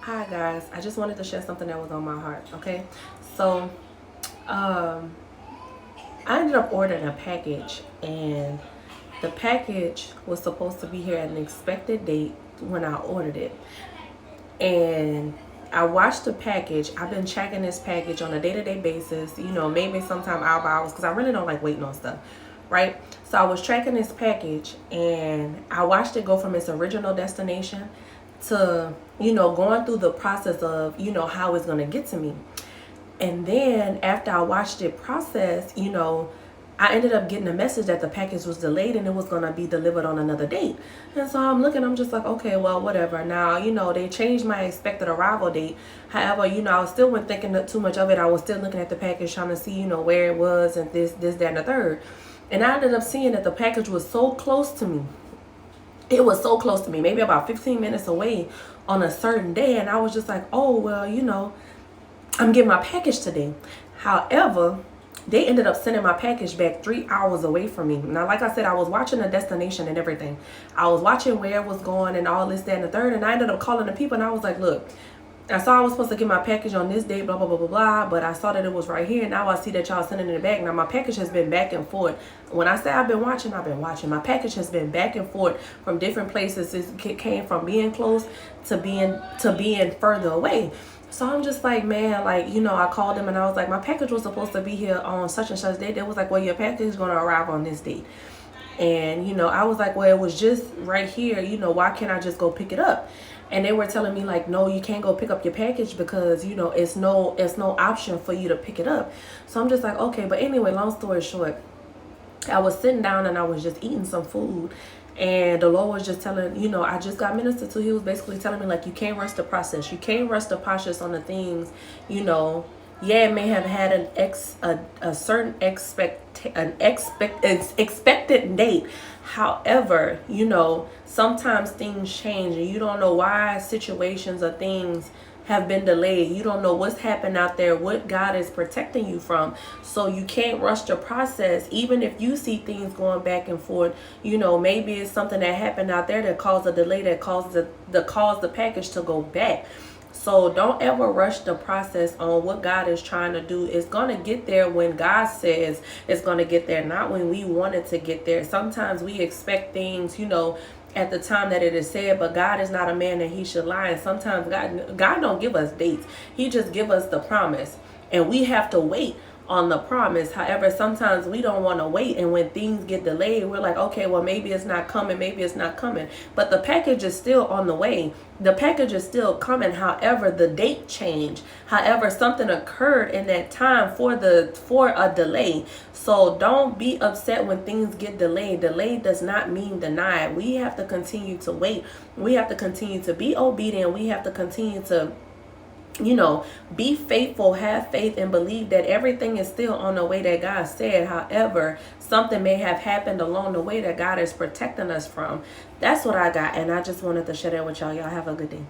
Hi guys, I just wanted to share something that was on my heart. Okay, so um, I ended up ordering a package, and the package was supposed to be here at an expected date when I ordered it. And I watched the package. I've been checking this package on a day-to-day basis. Maybe sometime hour by hours because I really don't like waiting on stuff, right? So I was tracking this package, and I watched it go from its original destination to going through the process of how it's going to get to me. And then after I watched it process, I ended up getting a message that the package was delayed and it was going to be delivered on another date. And so I'm just like, okay, well, whatever. Now, they changed my expected arrival date. However, I was still wasn't thinking too much of it. I was still looking at the package, trying to see, where it was and this, that, and the third. And I ended up seeing that the package was so close to me. It was so close to me, maybe about 15 minutes away on a certain day. And I was just like, oh, well, I'm getting my package today. However, they ended up sending my package back 3 hours away from me. Now, like I said, I was watching the destination and everything. I was watching where it was going and all this, that, and the third. And I ended up calling the people and I was like, look, I saw I was supposed to get my package on this date, blah, blah, blah, blah, blah. But I saw that it was right here. Now I see that y'all sending it back. Now my package has been back and forth. When I say I've been watching, I've been watching. My package has been back and forth from different places. It came from being close to being further away. So I'm just like, man, like, I called them and I was like, my package was supposed to be here on such and such date. They was like, well, your package is going to arrive on this date. And, I was like, well, it was just right here. Why can't I just go pick it up? And they were telling me like, no, you can't go pick up your package because, it's no option for you to pick it up. So I'm just like, okay. But anyway, long story short, I was sitting down and I was just eating some food. And the Lord was just telling, I just got ministered to. He was basically telling me, like, you can't rush the process. You can't rush the process on the things, Yeah, it may have had a certain expected date. However, sometimes things change and you don't know why situations or things have been delayed. You don't know what's happened out there, what God is protecting you from. So you can't rush the process. Even if you see things going back and forth, maybe it's something that happened out there that caused a delay, that caused the package to go back. So don't ever rush the process on what God is trying to do. It's going to get there when God says it's going to get there, not when we want it to get there. Sometimes we expect things, at the time that it is said, but God is not a man that he should lie. And sometimes God don't give us dates. He just give us the promise. And we have to wait on the promise. However, sometimes we don't want to wait, and when things get delayed, we're like, okay, well, maybe it's not coming, maybe it's not coming, but the package is still on the way. The package is still coming. However, the date changed. However, something occurred in that time for a delay. So don't be upset when things get delayed. Delayed does not mean denied. We have to continue to wait. We have to continue to be obedient. We have to continue to be faithful, have faith, and believe that everything is still on the way that God said. However, something may have happened along the way that God is protecting us from. That's what I got, and I just wanted to share that with y'all. Y'all have a good day.